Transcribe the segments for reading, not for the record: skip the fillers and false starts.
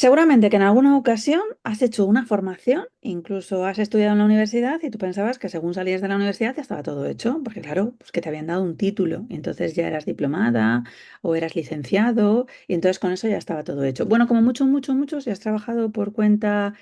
Seguramente que en alguna ocasión has hecho una formación, incluso has estudiado en la universidad y tú pensabas que según salías de la universidad ya estaba todo hecho, porque claro, pues que te habían dado un título y entonces ya eras diplomada o eras licenciado y entonces con eso ya estaba todo hecho. Bueno, como mucho, si has trabajado por cuenta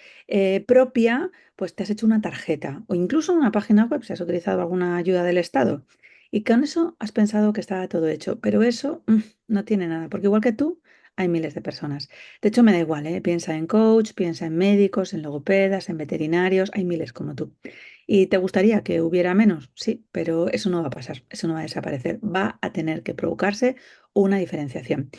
propia, pues te has hecho una tarjeta o incluso una página web si has utilizado alguna ayuda del Estado. Y con eso has pensado que estaba todo hecho, pero eso no tiene nada, porque igual que tú, hay miles de personas. De hecho, me da igual, ¿eh? Piensa en coach, piensa en médicos, en logopedas, en veterinarios, hay miles como tú. ¿Y te gustaría que hubiera menos? Sí, pero eso no va a pasar, eso no va a desaparecer, va a tener que provocarse una diferenciación.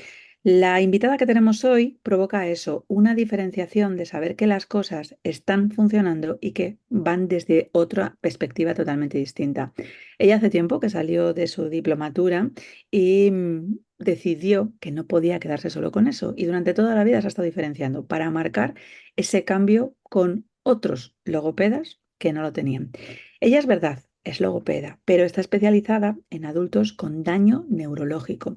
La invitada que tenemos hoy provoca eso, una diferenciación de saber que las cosas están funcionando y que van desde otra perspectiva totalmente distinta. Ella hace tiempo que salió de su diplomatura y decidió que no podía quedarse solo con eso y durante toda la vida se ha estado diferenciando para marcar ese cambio con otros logopedas que no lo tenían. Ella es verdad, es logopeda, pero está especializada en adultos con daño neurológico.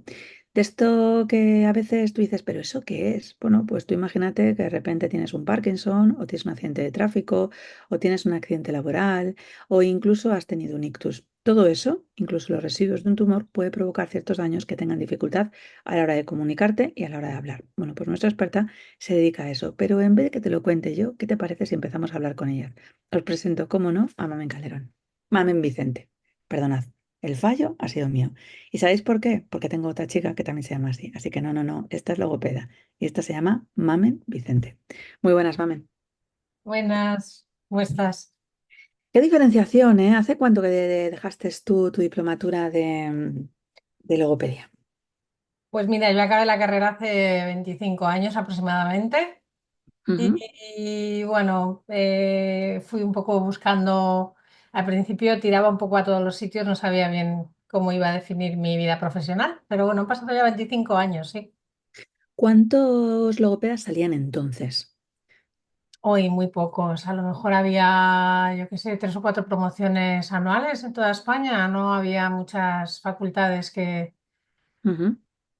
De esto que a veces tú dices, pero ¿eso qué es? Bueno, pues tú imagínate que de repente tienes un Parkinson o tienes un accidente de tráfico o tienes un accidente laboral o incluso has tenido un ictus. Todo eso, incluso los residuos de un tumor, puede provocar ciertos daños que tengan dificultad a la hora de comunicarte y a la hora de hablar. Bueno, pues nuestra experta se dedica a eso, pero en vez de que te lo cuente yo, ¿qué te parece si empezamos a hablar con ella? Os presento, cómo no, a Mamen Calderón. Mamen Vicente. Perdonad, el fallo ha sido mío. ¿Y sabéis por qué? Porque tengo otra chica que también se llama así. Así que no, esta es logopeda y esta se llama Mamen Vicente. Muy buenas, Mamen. Buenas, ¿cómo estás? ¿Qué diferenciación, eh? ¿Hace cuánto que dejaste tú tu diplomatura de logopedia? Pues mira, yo acabé la carrera hace 25 años aproximadamente y, Ujú. y bueno, fui un poco buscando, al principio tiraba un poco a todos los sitios, no sabía bien cómo iba a definir mi vida profesional, pero bueno, han pasado ya 25 años, sí. ¿Cuántos logopedas salían entonces? Hoy muy pocos, a lo mejor había, yo qué sé, 3 o 4 promociones anuales en toda España, no había muchas facultades Ujú.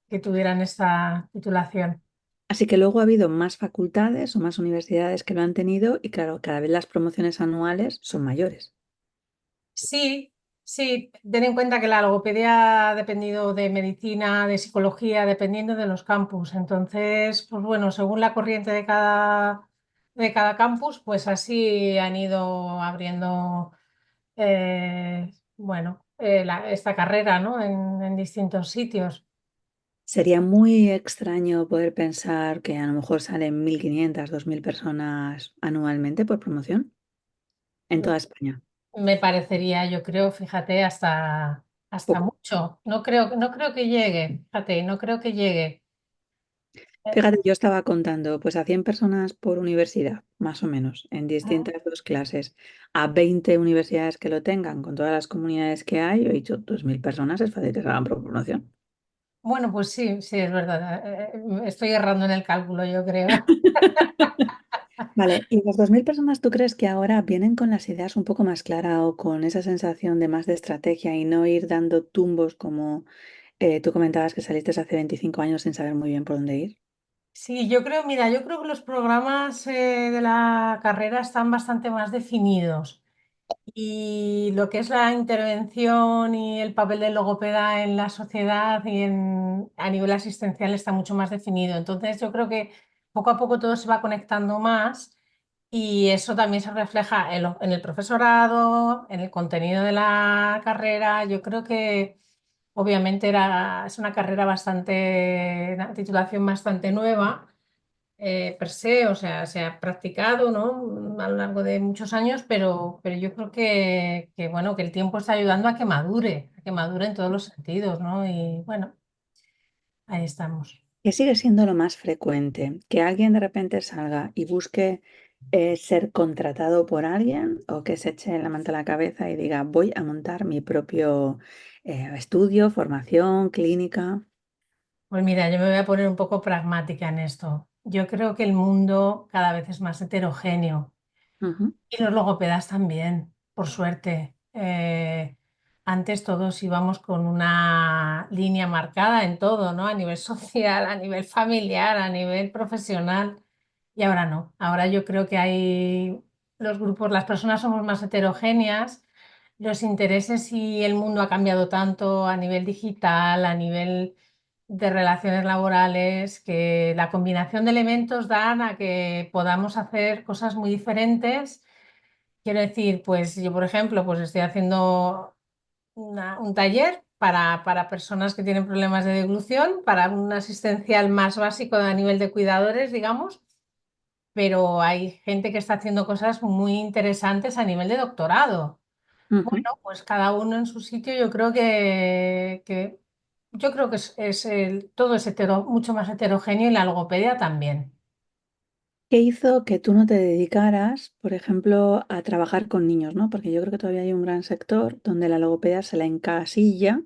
que tuvieran esta titulación. Así que luego ha habido más facultades o más universidades que lo han tenido y claro, cada vez las promociones anuales son mayores. Sí, sí, ten en cuenta que la logopedia ha dependido de medicina, de psicología, dependiendo de los campus. Entonces, pues bueno, según la corriente de cada campus, pues así han ido abriendo, bueno, esta carrera, ¿no? En distintos sitios. Sería muy extraño poder pensar que a lo mejor salen 1.500, 2.000 personas anualmente por promoción en toda España. Me parecería, yo creo, fíjate, hasta Poco. mucho. No creo que llegue, fíjate, no creo que llegue. Fíjate, yo estaba contando, pues a 100 personas por universidad, más o menos, en distintas dos clases, a 20 universidades que lo tengan, con todas las comunidades que hay, yo he dicho 2.000 personas, es fácil que salgan por promoción. Bueno, pues sí, sí, es verdad. Estoy errando en el cálculo, yo creo. Vale, ¿y las 2.000 personas tú crees que ahora vienen con las ideas un poco más claras o con esa sensación de más de estrategia y no ir dando tumbos como tú comentabas que saliste hace 25 años sin saber muy bien por dónde ir? Sí, yo creo, mira, yo creo que los programas de la carrera están bastante más definidos y lo que es la intervención y el papel del logopeda en la sociedad y a nivel asistencial está mucho más definido. Entonces, yo creo que poco a poco todo se va conectando más y eso también se refleja en el profesorado, en el contenido de la carrera. Yo creo que obviamente es una carrera bastante, una titulación bastante nueva, per se, o sea, se ha practicado, ¿no? A lo largo de muchos años, pero yo creo bueno, que el tiempo está ayudando a que madure en todos los sentidos, ¿no? Y bueno, ahí estamos. Que sigue siendo lo más frecuente, que alguien de repente salga y busque ser contratado por alguien o que se eche la manta a la cabeza y diga, voy a montar mi propio estudio, formación, clínica. Pues mira, yo me voy a poner un poco pragmática en esto. Yo creo que el mundo cada vez es más heterogéneo. Ujú. Y los logopedas también, por suerte. Antes todos íbamos con una línea marcada en todo, ¿no? A nivel social, a nivel familiar, a nivel profesional. y ahora no. Ahora yo creo que hay los grupos, las personas somos más heterogéneas, los intereses y el mundo ha cambiado tanto a nivel digital, a nivel de relaciones laborales, que la combinación de elementos dan a que podamos hacer cosas muy diferentes. Quiero decir, pues yo, por ejemplo, pues estoy haciendo un taller para personas que tienen problemas de deglución, para un asistencial más básico a nivel de cuidadores, digamos, pero hay gente que está haciendo cosas muy interesantes a nivel de doctorado. Ujú. Bueno, pues cada uno en su sitio, yo creo que todo es mucho más heterogéneo y la logopedia también. ¿Qué hizo que tú no te dedicaras, por ejemplo, a trabajar con niños, ¿no? Porque yo creo que todavía hay un gran sector donde la logopedia se la encasilla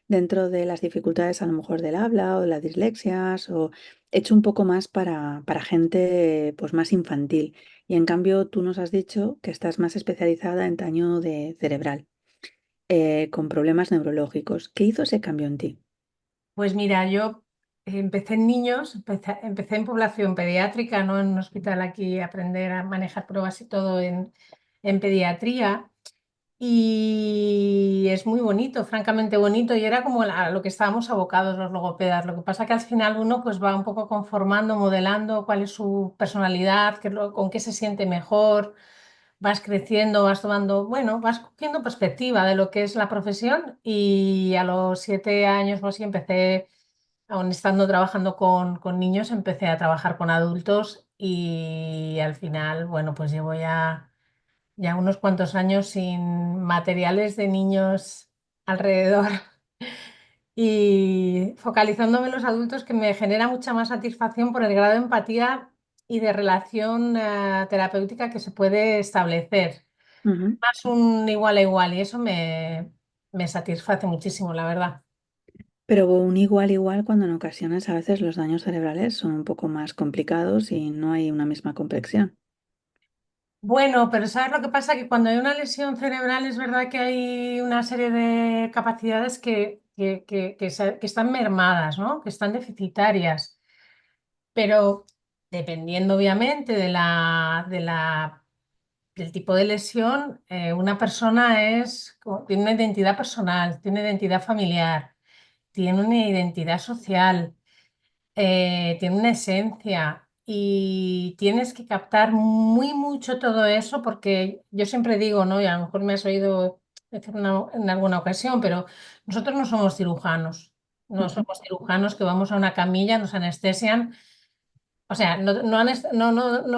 dentro de las dificultades a lo mejor del habla o de las dislexias o hecho un poco más para gente pues más infantil. Y en cambio tú nos has dicho que estás más especializada en daño de cerebral, con problemas neurológicos. ¿Qué hizo ese cambio en ti? Pues mira, yo empecé en niños, empecé en población pediátrica, no en un hospital aquí, a aprender a manejar pruebas y todo en pediatría. Y es muy bonito, francamente bonito, y era como a lo que estábamos abocados los logopedas. Lo que pasa que al final uno pues va un poco conformando, modelando cuál es su personalidad, con qué se siente mejor, vas creciendo, vas tomando, bueno, vas cogiendo perspectiva de lo que es la profesión y a los 7 años o así empecé, aún estando trabajando con niños, empecé a trabajar con adultos y al final, bueno, pues llevo ya unos cuantos años sin materiales de niños alrededor y focalizándome en los adultos que me genera mucha más satisfacción por el grado de empatía y de relación terapéutica que se puede establecer. Ujú. Más un igual a igual y eso me satisface muchísimo, la verdad. Pero un igual cuando en ocasiones a veces los daños cerebrales son un poco más complicados y no hay una misma complexión. Bueno, pero ¿sabes lo que pasa? Que cuando hay una lesión cerebral es verdad que hay una serie de capacidades que están mermadas, ¿no? Que están deficitarias. Pero dependiendo obviamente del tipo de lesión, una persona tiene una identidad personal, tiene una identidad familiar, tiene una identidad social, tiene una esencia y tienes que captar muy mucho todo eso porque yo siempre digo, ¿no? Y a lo mejor me has oído decir en alguna ocasión, pero nosotros no somos cirujanos, no Ujú. somos cirujanos que vamos a una camilla, nos anestesian. O sea, no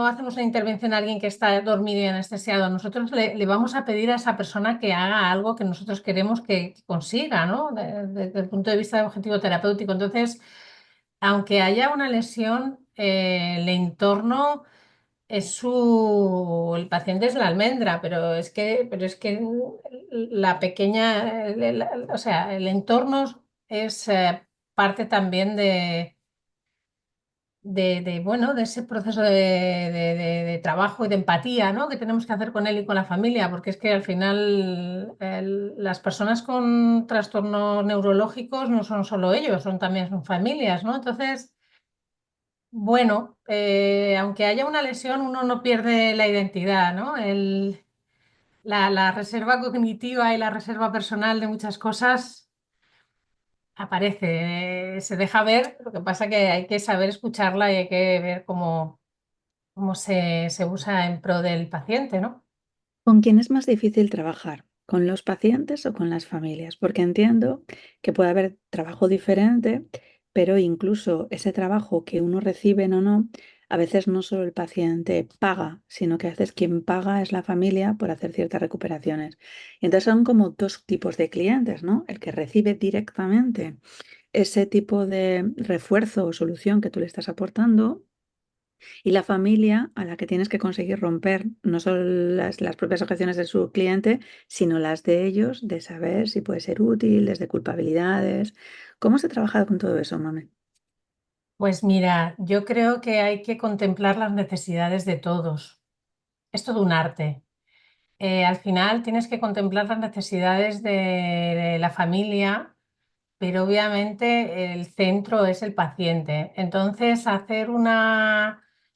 hacemos una intervención a alguien que está dormido y anestesiado. Nosotros le vamos a pedir a esa persona que haga algo que nosotros queremos que consiga, ¿no? Desde el punto de vista de objetivo terapéutico. Entonces, aunque haya una lesión, el entorno el paciente es la almendra, pero es que la pequeña, o sea, el entorno es parte también bueno, de ese proceso de trabajo y de empatía, ¿no? Que tenemos que hacer con él y con la familia, porque es que al final las personas con trastornos neurológicos no son solo ellos, son familias, ¿no? Entonces, bueno, aunque haya una lesión, uno no pierde la identidad, ¿no? La reserva cognitiva y la reserva personal de muchas cosas aparece, se deja ver, lo que pasa que hay que saber escucharla y hay que ver cómo se usa en pro del paciente, ¿no? ¿Con quién es más difícil trabajar? ¿Con los pacientes o con las familias? Porque entiendo que puede haber trabajo diferente, pero incluso ese trabajo que uno recibe o no, a veces no solo el paciente paga, sino que a veces quien paga es la familia por hacer ciertas recuperaciones. Y entonces son como dos tipos de clientes, ¿no? El que recibe directamente ese tipo de refuerzo o solución que tú le estás aportando y la familia a la que tienes que conseguir romper no solo las propias objeciones de su cliente, sino las de ellos, de saber si puede ser útil, desde culpabilidades. ¿Cómo se ha trabajado con todo eso, mami? Pues mira, yo creo que hay que contemplar las necesidades de todos. Es todo un arte. Al final tienes que contemplar las necesidades de la familia, pero obviamente el centro es el paciente. Entonces, hacer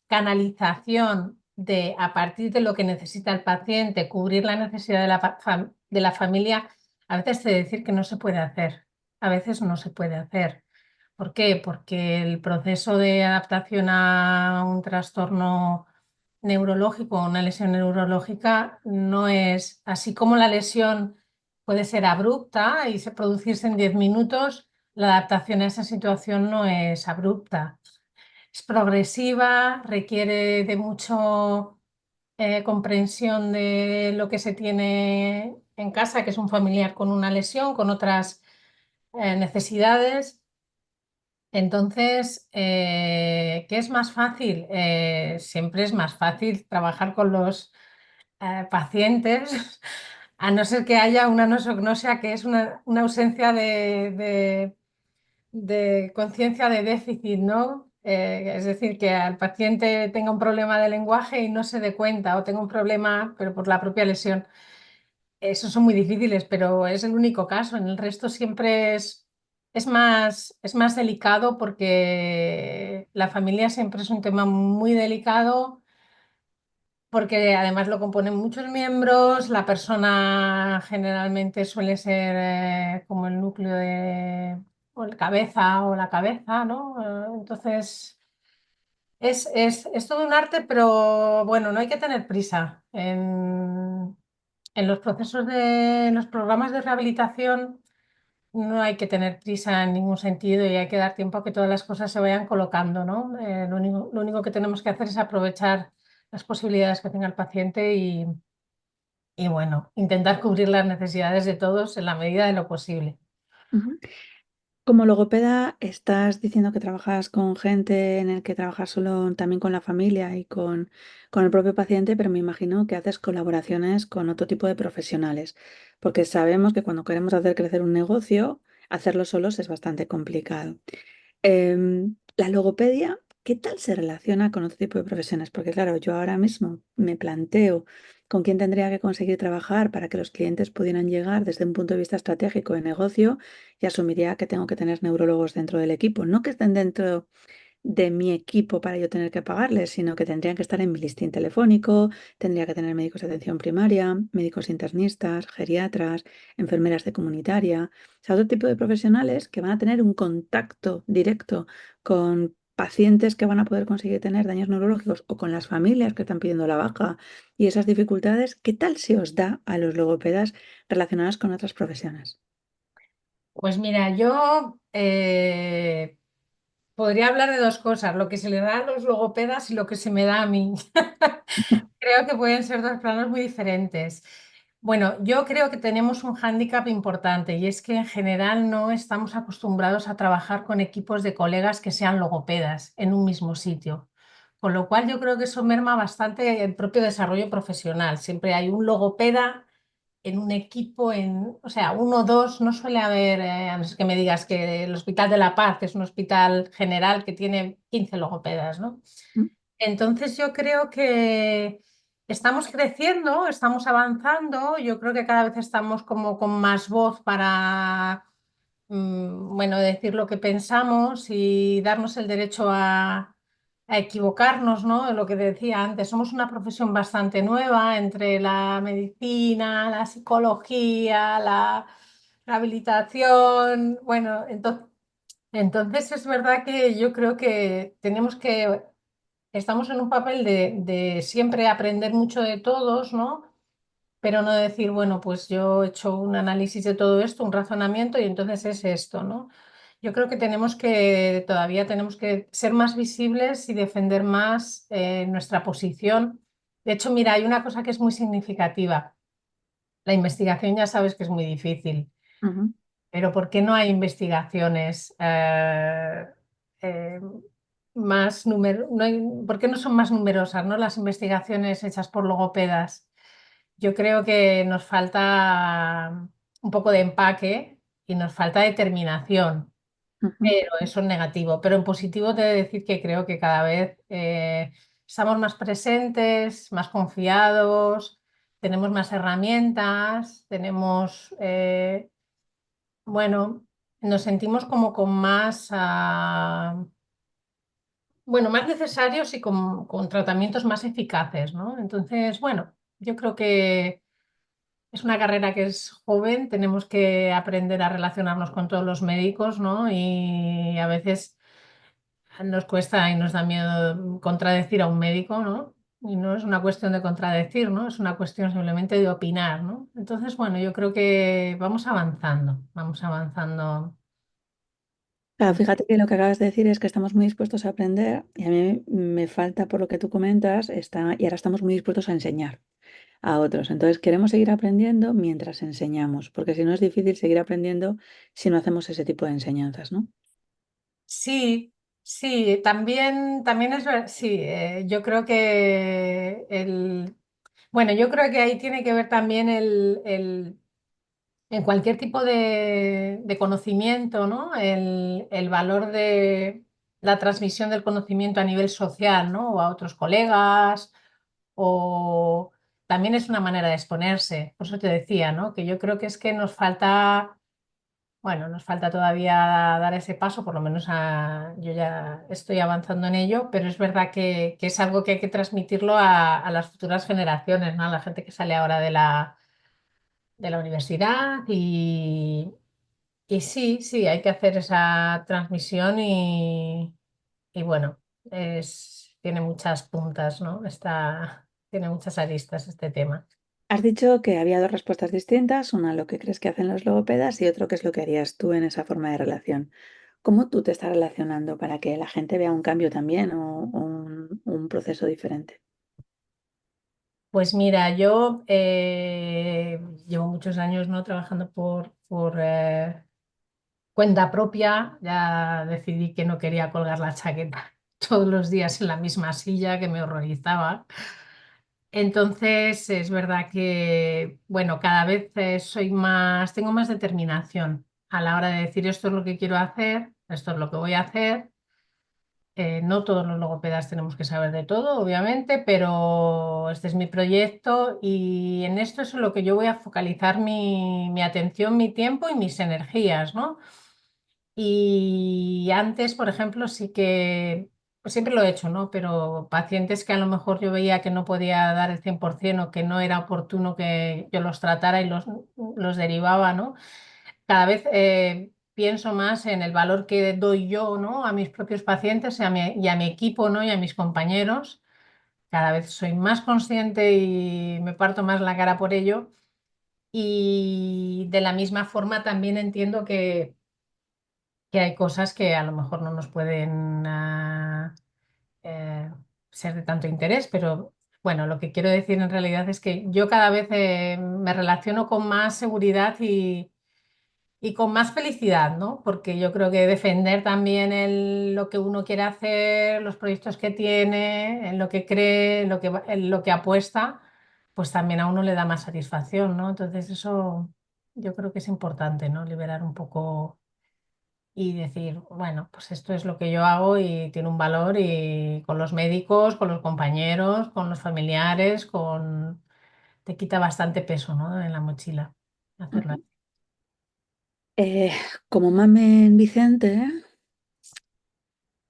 canalización de, a partir de lo que necesita el paciente, cubrir la necesidad de de la familia, a veces te decir que no se puede hacer. A veces no se puede hacer. ¿Por qué? Porque el proceso de adaptación a un trastorno neurológico, una lesión neurológica, no es así como la lesión puede ser abrupta y producirse en 10 minutos, la adaptación a esa situación no es abrupta. Es progresiva, requiere de mucho comprensión de lo que se tiene en casa, que es un familiar con una lesión, con otras necesidades. Entonces, ¿qué es más fácil? Siempre es más fácil trabajar con los pacientes, a no ser que haya una nosognosia, que es una ausencia de conciencia de déficit, ¿no? Es decir, que al paciente tenga un problema de lenguaje y no se dé cuenta, o tenga un problema, pero por la propia lesión. Esos son muy difíciles, pero es el único caso. En el resto siempre es más delicado porque la familia siempre es un tema muy delicado porque además lo componen muchos miembros, la persona generalmente suele ser como el núcleo de, o el cabeza o la cabeza, ¿no? Entonces es todo un arte, pero bueno, no hay que tener prisa. En los procesos en los programas de rehabilitación no hay que tener prisa en ningún sentido y hay que dar tiempo a que todas las cosas se vayan colocando, ¿no? Lo único que tenemos que hacer es aprovechar las posibilidades que tenga el paciente y bueno, intentar cubrir las necesidades de todos en la medida de lo posible. Ujú. Como logopeda, estás diciendo que trabajas con gente en el que trabajas solo también con la familia y con el propio paciente, pero me imagino que haces colaboraciones con otro tipo de profesionales, porque sabemos que cuando queremos hacer crecer un negocio, hacerlo solos es bastante complicado. La logopedia, ¿qué tal se relaciona con otro tipo de profesiones? Porque claro, yo ahora mismo me planteo con quién tendría que conseguir trabajar para que los clientes pudieran llegar desde un punto de vista estratégico de negocio y asumiría que tengo que tener neurólogos dentro del equipo. No que estén dentro de mi equipo para yo tener que pagarles, sino que tendrían que estar en mi listín telefónico, tendría que tener médicos de atención primaria, médicos internistas, geriatras, enfermeras de comunitaria, o sea, otro tipo de profesionales que van a tener un contacto directo con pacientes que van a poder conseguir tener daños neurológicos o con las familias que están pidiendo la baja y esas dificultades, ¿qué tal se os da a los logopedas relacionadas con otras profesiones? Pues mira, yo podría hablar de dos cosas, lo que se le da a los logopedas y lo que se me da a mí. Creo que pueden ser dos planos muy diferentes. Bueno, yo creo que tenemos un hándicap importante y es que en general no estamos acostumbrados a trabajar con equipos de colegas que sean logopedas en un mismo sitio. Con lo cual yo creo que eso merma bastante el propio desarrollo profesional. Siempre hay un logopeda en un equipo, o sea, uno o dos, no suele haber, a no ser que me digas que el Hospital de la Paz, que es un hospital general que tiene 15 logopedas, ¿no? Mm, Entonces yo creo que estamos creciendo, estamos avanzando, yo creo que cada vez estamos como con más voz para, bueno, decir lo que pensamos y darnos el derecho a equivocarnos, ¿no? Lo que decía antes, somos una profesión bastante nueva entre la medicina, la psicología, la rehabilitación, bueno, entonces es verdad que yo creo que tenemos que estamos en un papel de siempre aprender mucho de todos, ¿no? Pero no decir, bueno, pues yo he hecho un análisis de todo esto, un razonamiento y entonces es esto, ¿no? Yo creo que todavía tenemos que ser más visibles y defender más nuestra posición. De hecho, mira, hay una cosa que es muy significativa. La investigación ya sabes que es muy difícil. ujú, Pero ¿por qué no hay investigaciones eh, ¿por qué no son más numerosas, ¿no? Las investigaciones hechas por logopedas? Yo creo que nos falta un poco de empaque y nos falta determinación, ujú, pero eso es negativo. Pero en positivo te he de decir que creo que cada vez estamos más presentes, más confiados, tenemos más herramientas, bueno, nos sentimos como con más, bueno, más necesarios y con tratamientos más eficaces, ¿no? Entonces, bueno, yo creo que es una carrera que es joven, tenemos que aprender a relacionarnos con todos los médicos, ¿no? Y a veces nos cuesta y nos da miedo contradecir a un médico, ¿no? Y no es una cuestión de contradecir, ¿no? Es una cuestión simplemente de opinar, ¿no? Entonces, bueno, yo creo que vamos avanzando. Claro, fíjate que lo que acabas de decir es que estamos muy dispuestos a aprender y a mí me falta, por lo que tú comentas, y ahora estamos muy dispuestos a enseñar a otros. Entonces queremos seguir aprendiendo mientras enseñamos, porque si no es difícil seguir aprendiendo si no hacemos ese tipo de enseñanzas, ¿no? Sí, sí, también sí, yo creo que bueno, yo creo que ahí tiene que ver también en cualquier tipo de conocimiento, ¿no? El valor de la transmisión del conocimiento a nivel social, ¿no? O a otros colegas, o también es una manera de exponerse. Por eso te decía, ¿no? Que yo creo que es que nos falta, bueno, nos falta todavía dar ese paso, por lo menos yo ya estoy avanzando en ello, pero es verdad que es algo que hay que transmitirlo a las futuras generaciones, ¿no? A la gente que sale ahora de la universidad y sí, sí, hay que hacer esa transmisión y bueno, tiene muchas puntas, ¿no? Tiene muchas aristas este tema. Has dicho que había dos respuestas distintas, una lo que crees que hacen los logopedas y otro qué es lo que harías tú en esa forma de relación. ¿Cómo tú te estás relacionando para que la gente vea un cambio también o un proceso diferente? Pues mira, yo llevo muchos años, ¿no? Trabajando por cuenta propia. Ya decidí que no quería colgar la chaqueta todos los días en la misma silla, que me horrorizaba. Entonces, es verdad que, bueno, cada vez tengo más determinación a la hora de decir esto es lo que quiero hacer, esto es lo que voy a hacer. No todos los logopedas tenemos que saber de todo, obviamente, pero este es mi proyecto y en esto es en lo que yo voy a focalizar mi atención, mi tiempo y mis energías, ¿no? Y antes, por ejemplo, sí que, pues siempre lo he hecho, ¿no? Pero pacientes que a lo mejor yo veía que no podía dar el 100% o que no era oportuno que yo los tratara y los derivaba, ¿no? Cada vez pienso más en el valor que doy yo, ¿no? A mis propios pacientes y a mi equipo, ¿no? Y a mis compañeros. Cada vez soy más consciente y me parto más la cara por ello. Y de la misma forma también entiendo que hay cosas que a lo mejor no nos pueden eh, ser de tanto interés, pero bueno, lo que quiero decir en realidad es que yo cada vez me relaciono con más seguridad y con más felicidad, ¿no? Porque yo creo que defender también lo que uno quiere hacer, los proyectos que tiene, en lo que cree, en lo que apuesta, pues también a uno le da más satisfacción, ¿no? Entonces eso yo creo que es importante, ¿no? Liberar un poco y decir, bueno, pues esto es lo que yo hago y tiene un valor y con los médicos, con los compañeros, con los familiares, te quita bastante peso, ¿no? En la mochila hacerlo así. Ujú. Eh, Como mamen Vicente,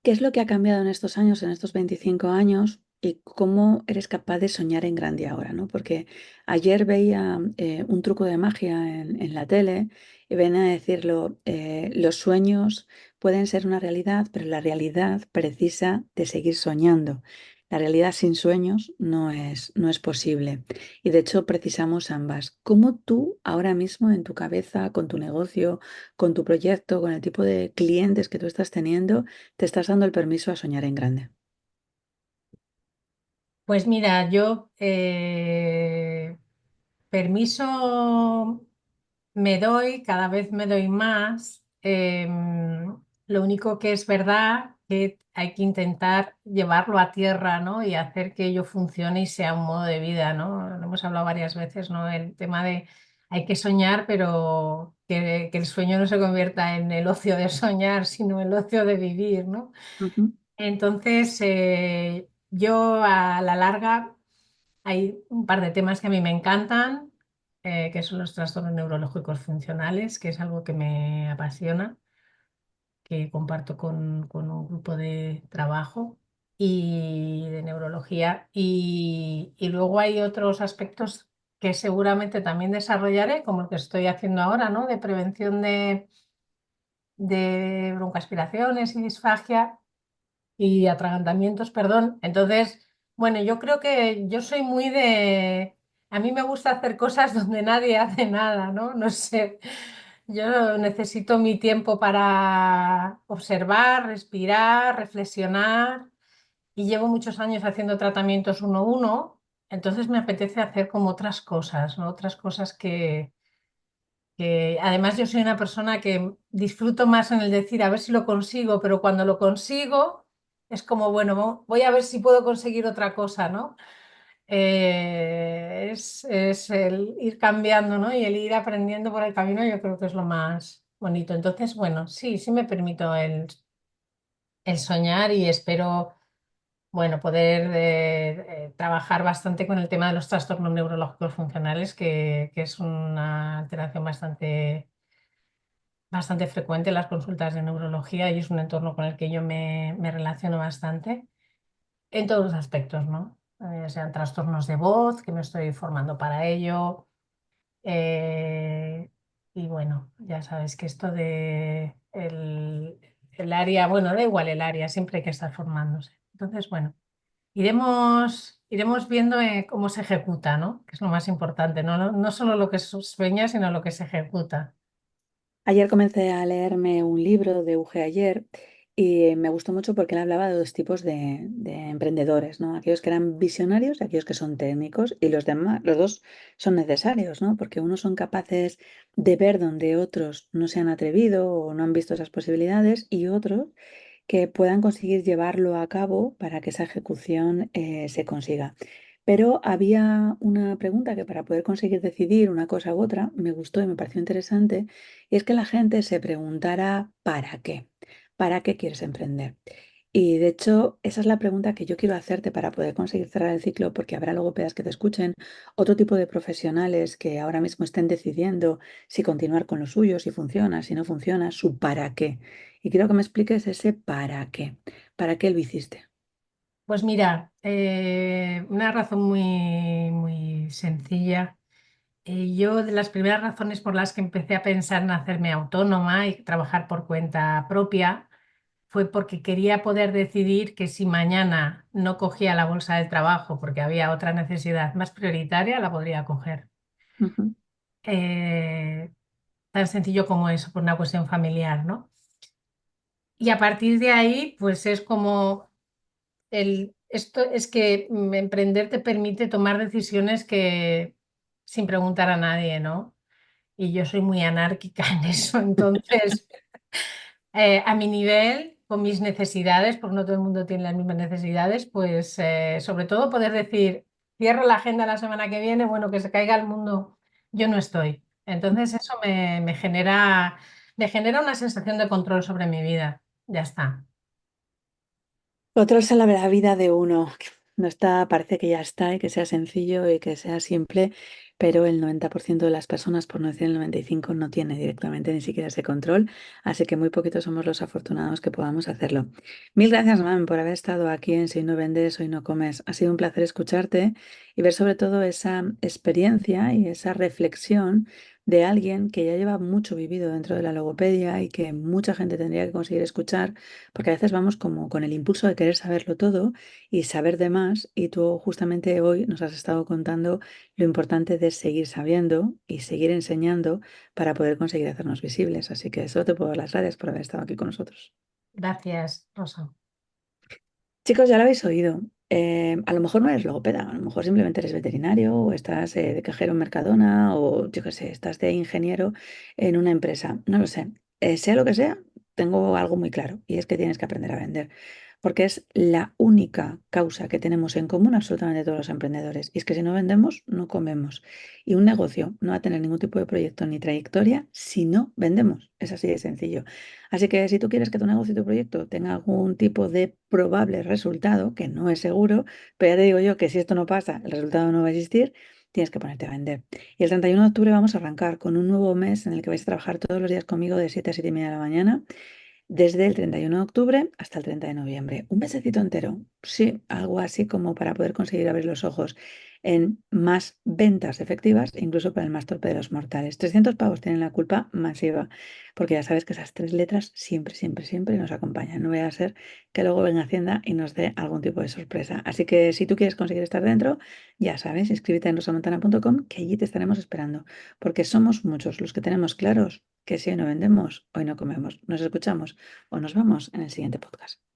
¿qué es lo que ha cambiado en estos años, en estos 25 años? ¿Y cómo eres capaz de soñar en grande ahora, ¿no? Porque ayer veía un truco de magia en la tele y ven a decirlo, los sueños pueden ser una realidad, pero la realidad precisa de seguir soñando. La realidad sin sueños no es posible. Y de hecho precisamos ambas. ¿Cómo tú ahora mismo en tu cabeza, con tu negocio, con tu proyecto, con el tipo de clientes que tú estás teniendo, te estás dando el permiso a soñar en grande? Pues mira, yo permiso cada vez me doy más. Lo único que es verdad que hay que intentar llevarlo a tierra, ¿no? Y hacer que ello funcione y sea un modo de vida, ¿no? Lo hemos hablado varias veces, ¿no? El tema de hay que soñar, pero que el sueño no se convierta en el ocio de soñar, sino el ocio de vivir, ¿no? Ujú, Entonces, yo a la larga hay un par de temas que a mí me encantan, que son los trastornos neurológicos funcionales, que es algo que me apasiona, que comparto con un grupo de trabajo. y de neurología. Y luego hay otros aspectos que seguramente también desarrollaré, como el que estoy haciendo ahora, ¿no? De prevención de broncoaspiraciones y disfagia y atragantamientos, perdón. Entonces, bueno, yo creo que yo soy muy de... A mí me gusta hacer cosas donde nadie hace nada, ¿no? No sé. Yo necesito mi tiempo para observar, respirar, reflexionar y llevo muchos años haciendo tratamientos uno a uno, entonces me apetece hacer como otras cosas, ¿no? Otras cosas que además yo soy una persona que disfruto más en el decir a ver si lo consigo, pero cuando lo consigo es como, bueno, voy a ver si puedo conseguir otra cosa, ¿no? Es el ir cambiando, ¿no? Y el ir aprendiendo por el camino, yo creo que es lo más bonito. Entonces, bueno, sí, sí me permito el soñar y espero, bueno, poder trabajar bastante con el tema de los trastornos neurológicos funcionales, que es una alteración bastante frecuente en las consultas de neurología y es un entorno con el que yo me relaciono bastante en todos los aspectos, ¿no? Sean trastornos de voz, que me estoy formando para ello. eh, y bueno, ya sabes que esto de el área, bueno, da igual el área, siempre hay que estar formándose. Entonces, bueno. Iremos viendo cómo se ejecuta, ¿no? Que es lo más importante, no solo lo que se sueña, sino lo que se ejecuta. Ayer comencé a leerme un libro de Uge Ayer y me gustó mucho porque él hablaba de dos tipos de emprendedores, ¿no? Aquellos que eran visionarios y aquellos que son técnicos y los demás, los dos son necesarios, ¿no? Porque unos son capaces de ver donde otros no se han atrevido o no han visto esas posibilidades y otros que puedan conseguir llevarlo a cabo para que esa ejecución se consiga. Pero había una pregunta que para poder conseguir decidir una cosa u otra me gustó y me pareció interesante, y es que la gente se preguntara ¿para qué? ¿Para qué quieres emprender? Y de hecho, esa es la pregunta que yo quiero hacerte para poder conseguir cerrar el ciclo, porque habrá logopedas que te escuchen, otro tipo de profesionales que ahora mismo estén decidiendo si continuar con lo suyo, si funciona, si no funciona, su para qué. Y quiero que me expliques ese para qué lo hiciste. Pues mira, una razón muy sencilla. Yo de las primeras razones por las que empecé a pensar en hacerme autónoma y trabajar por cuenta propia fue porque quería poder decidir que si mañana no cogía la bolsa del trabajo porque había otra necesidad más prioritaria, la podría coger. Ujú. Eh, Tan sencillo como eso, por una cuestión familiar, ¿no? Y a partir de ahí, pues es como esto es que emprender te permite tomar decisiones que sin preguntar a nadie, ¿no? Y yo soy muy anárquica en eso, entonces, a mi nivel, con mis necesidades, porque no todo el mundo tiene las mismas necesidades, pues sobre todo poder decir, cierro la agenda la semana que viene, bueno, que se caiga el mundo, yo no estoy. Entonces eso me genera una sensación de control sobre mi vida. Ya está. Control sobre la vida de uno. No está, parece que ya está y que sea sencillo y que sea simple, pero el 90% de las personas, por no decir el 95%, no tiene directamente ni siquiera ese control, así que muy poquitos somos los afortunados que podamos hacerlo. Mil gracias, Mam, por haber estado aquí en Si no vendes, hoy no comes. Ha sido un placer escucharte y ver sobre todo esa experiencia y esa reflexión de alguien que ya lleva mucho vivido dentro de la logopedia y que mucha gente tendría que conseguir escuchar, porque a veces vamos como con el impulso de querer saberlo todo y saber de más, y tú justamente hoy nos has estado contando lo importante de seguir sabiendo y seguir enseñando para poder conseguir hacernos visibles. Así que solo te puedo dar las gracias por haber estado aquí con nosotros. Gracias, Rosa. Chicos, ya lo habéis oído. A lo mejor no eres logopeda, a lo mejor simplemente eres veterinario o estás de cajero en Mercadona o yo qué sé, estás de ingeniero en una empresa. No lo sé. Sea lo que sea, tengo algo muy claro y es que tienes que aprender a vender. Porque es la única causa que tenemos en común absolutamente todos los emprendedores. Y es que si no vendemos, no comemos. Y un negocio no va a tener ningún tipo de proyecto ni trayectoria si no vendemos. Es así de sencillo. Así que si tú quieres que tu negocio y tu proyecto tenga algún tipo de probable resultado, que no es seguro, pero ya te digo yo que si esto no pasa, el resultado no va a existir, tienes que ponerte a vender. Y el 31 de octubre vamos a arrancar con un nuevo mes en el que vais a trabajar todos los días conmigo de 7 a 7:30 de la mañana. desde el 31 de octubre hasta el 30 de noviembre. Un mesecito entero. Sí, algo así como para poder conseguir abrir los ojos en más ventas efectivas, incluso para el más torpe de los mortales. 300 pavos tienen la culpa masiva, porque ya sabes que esas tres letras siempre, siempre, siempre nos acompañan. No vaya a ser que luego venga Hacienda y nos dé algún tipo de sorpresa. Así que si tú quieres conseguir estar dentro, ya sabes, inscríbete en rosamontana.com, que allí te estaremos esperando, porque somos muchos los que tenemos claros que si hoy no vendemos, hoy no comemos. Nos escuchamos o nos vemos en el siguiente podcast.